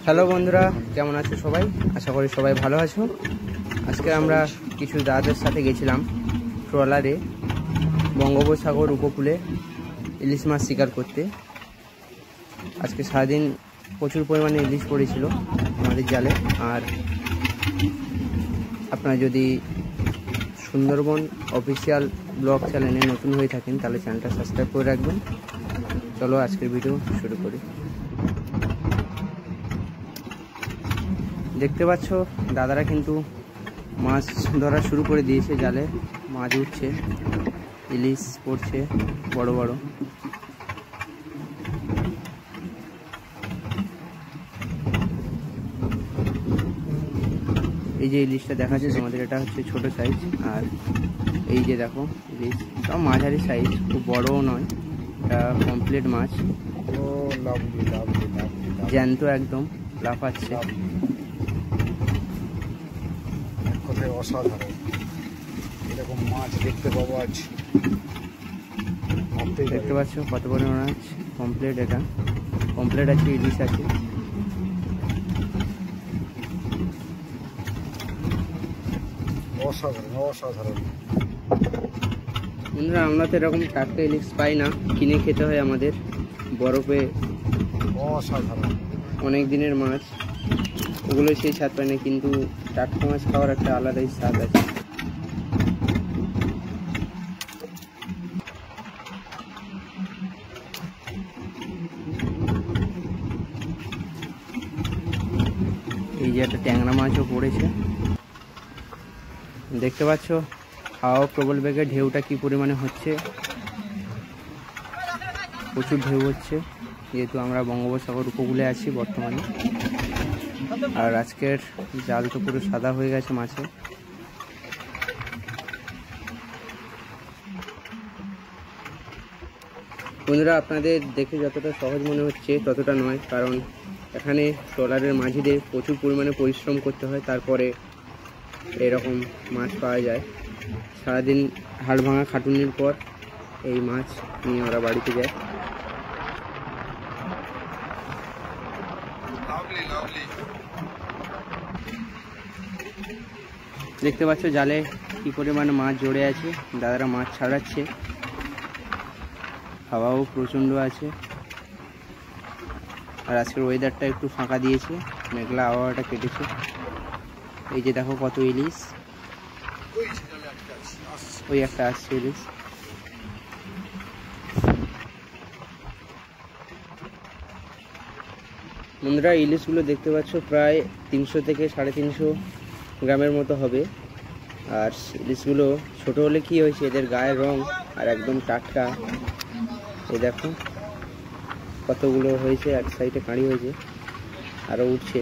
Hello বন্ধুরা, কেমন আছো সবাই? আশা করি সবাই ভালো আছো। আজকে আমরা কিছু দাদাদের সাথে গেছিলাম ট্রলারে বঙ্গোপসাগর উপকূলে ইলিশ মাছ শিকার করতে। আজকে সারাদিন প্রচুর পরিমাণে ইলিশ পড়েছিল আমাদের জালে। আর আপনারা যদি সুন্দরবন অফিসিয়াল ব্লগ চ্যানেলে নতুন হয়ে থাকেন তাহলে চ্যানেলটা সাবস্ক্রাইব করে রাখবেন। চলো আজকের ভিডিও শুরু করি। দেখতে পাচ্ছ দাদারা কিন্তু মাছ ধরা শুরু করে দিয়েছে, জালে মাছ উঠছে, ইলিশ পড়ছে বড় বড়। এই যে ইলিশটা দেখাচ্ছে তোমাদের, এটা হচ্ছে ছোট সাইজ। আর এই যে দেখো ইলিশ সব মাঝারি সাইজ, খুব বড়ও নয়, এটা কমপ্লিট মাছ, জ্যান্ত একদম লাফাচ্ছে। অসাধারণ এরকম মাছ দেখতে পাবো আজ। দেখতে পাচ্ছ কত বড় মাছ, কমপ্লিট, এটা কমপ্লিট আছে, ইলিশ আছে। অসাধারণ অসাধারণ বন্ধুরা, আমরা তো এরকম টাটকা ইলিশ পাই না, কিনে খেতে হয় আমাদের। বরফে অসাধারণ অনেক দিনের মাছ, ওগুলো সেই স্বাদ পায় না, কিন্তু টাটকা মাছ খাওয়ার একটা আলাদাই স্বাদ আছে। এই যে একটা ট্যাংরা মাছও পড়েছে, দেখতে পাচ্ছ। হাওয়া প্রবল বেগে ঢেউটা কি পরিমাণে হচ্ছে, প্রচুর ঢেউ হচ্ছে, যেহেতু আমরা বঙ্গোপসাগর উপকূলে আছি বর্তমানে। আর আজকের জাল তো পুরো সাদা হয়ে গেছে মাছে। বন্ধুরা, আপনাদের দেখে যতটা সহজ মনে হচ্ছে ততটা নয়, কারণ এখানে ট্রলারের মাঝিদের প্রচুর পরিমাণে পরিশ্রম করতে হয়, তারপরে এরকম মাছ পাওয়া যায়। সারাদিন হাড় ভাঙা খাটুনির পর এই মাছ নিয়ে ওরা বাড়িতে যায়। দেখতে পাচ্ছ জালে কি পরিমাণে মাছ জড়ে আছে, দাদারা মাছ ছাড়াচ্ছে। হাওয়াও প্রচণ্ড আছে, আর আজকের ওয়েদারটা একটু ফাঁকা দিয়েছে, মেঘলা আবহাওয়াটা কেটেছে। এই যে দেখো কত ইলিশ, ওই একটা আসছে ইলিশ। বন্ধুরা, ইলিশগুলো দেখতে পাচ্ছ প্রায় 300 থেকে 350 গ্রামের মতো হবে। আর ইলিশগুলো ছোট হলে কি হয়েছে, এদের গায়ের রং আর একদম টাটকা। এই দেখো কতগুলো হয়েছে, এক সাইডে কাঁড়ি হয়েছে, আরও উঠছে।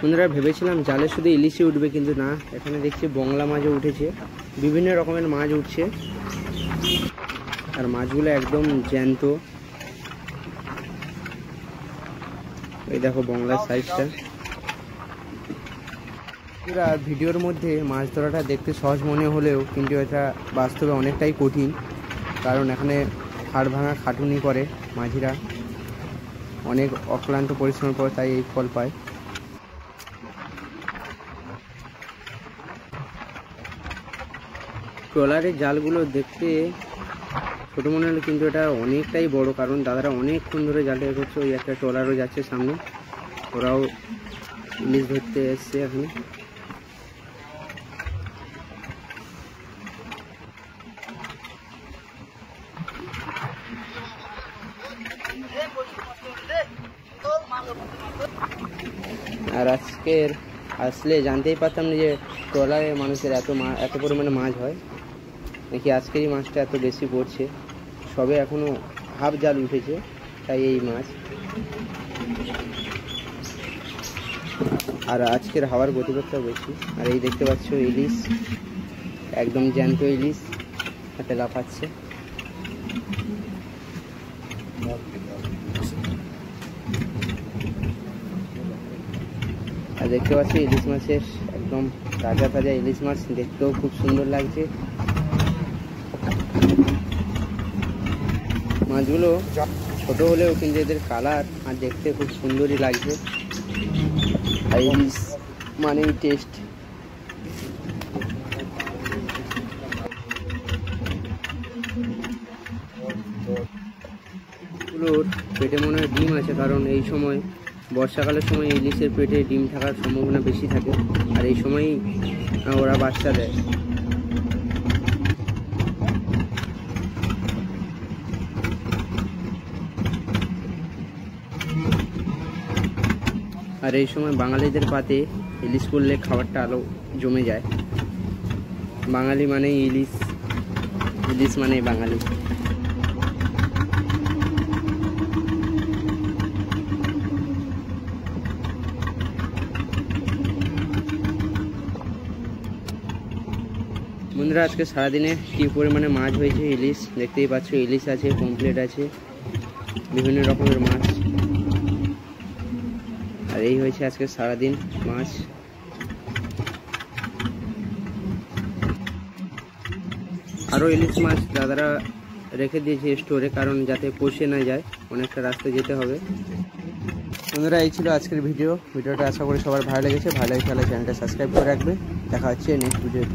বন্ধুরা, ভেবেছিলাম জালে শুধু ইলিশই উঠবে, কিন্তু না, এখানে দেখছি বংলা মাছও উঠেছে, বিভিন্ন রকমের মাছ উঠছে। আর মাছগুলো একদম জ্যান্ত। এই দেখো বংলার সাইজটা। ভিডিওর মধ্যে মাছ ধরাটা দেখতে সহজ মনে হলেও কিন্তু এটা বাস্তবে অনেকটাই কঠিন, কারণ এখানে হাড় ভাঙা খাটুনি করে মাঝিরা, অনেক অক্লান্ত পরিশ্রমের পর তাই এই ফল পায়। ট্রলারের জালগুলো দেখতে ছোট মনে হলো, কিন্তু এটা অনেকটাই বড়, কারণ দাদারা অনেকক্ষণ ধরে জালটা করছে। ওই একটা ট্রলারও যাচ্ছে সামনে, ওরাও ইলিশ ধরতে এসছে এখানে। আর আজকের আসলে জানতেই পারতাম না যে ট্রলারে মানুষের এত পরিমাণে মাছ হয়, নাকি আজকেরই মাছটা এত বেশি পড়ছে। সবে এখনও হাফ জাল উঠেছে, তাই এই মাছ। আর আজকের হাওয়ার গতিবেগটাও বেশি। আর এই দেখতে পাচ্ছ ইলিশ, একদম জ্যান্ত ইলিশ, হাতে লাফাচ্ছে। আর দেখতে পাচ্ছি ইলিশ মাছের একদম তাজা তাজা ইলিশ মাছ, দেখতেও খুব সুন্দর লাগছে। মাছগুলো ছোট হলেও কিন্তু এদের কালার আর দেখতে খুব সুন্দরই লাগছে। আর ইলিশ মানেই টেস্ট। গুলোর পেটে মনে হয় ডিম আছে, কারণ এই সময় বর্ষাকালের সময় ইলিশের পেটে ডিম থাকার সম্ভাবনা বেশি থাকে, আর এই সময়ই ওরা বাচ্চা দেয়। আর এই সময় বাঙালিদের পাতে ইলিশ করলে খাবারটা আরও জমে যায়। বাঙালি মানেই ইলিশ, ইলিশ মানেই বাঙালি। বন্ধুরা, আজকে সারাদিনে কী পরিমাণে মাছ হয়েছে ইলিশ দেখতেই পাচ্ছ। ইলিশ আছে, পমফ্লেট আছে, বিভিন্ন রকমের মাছ। আর এই হয়েছে আজকে সারাদিন মাছ। আরও ইলিশ মাছ দাদারা রেখে দিয়েছে স্টোরে, কারণ যাতে পচে না যায়, অনেকটা রাস্তা যেতে হবে। বন্ধুরা, এই ছিল আজকের ভিডিওটা আশা করি সবার ভালো লেগেছে। ভালো লাগলে চ্যানেলটা সাবস্ক্রাইব করে রাখবে। দেখা হচ্ছে নেক্সট ভিডিও।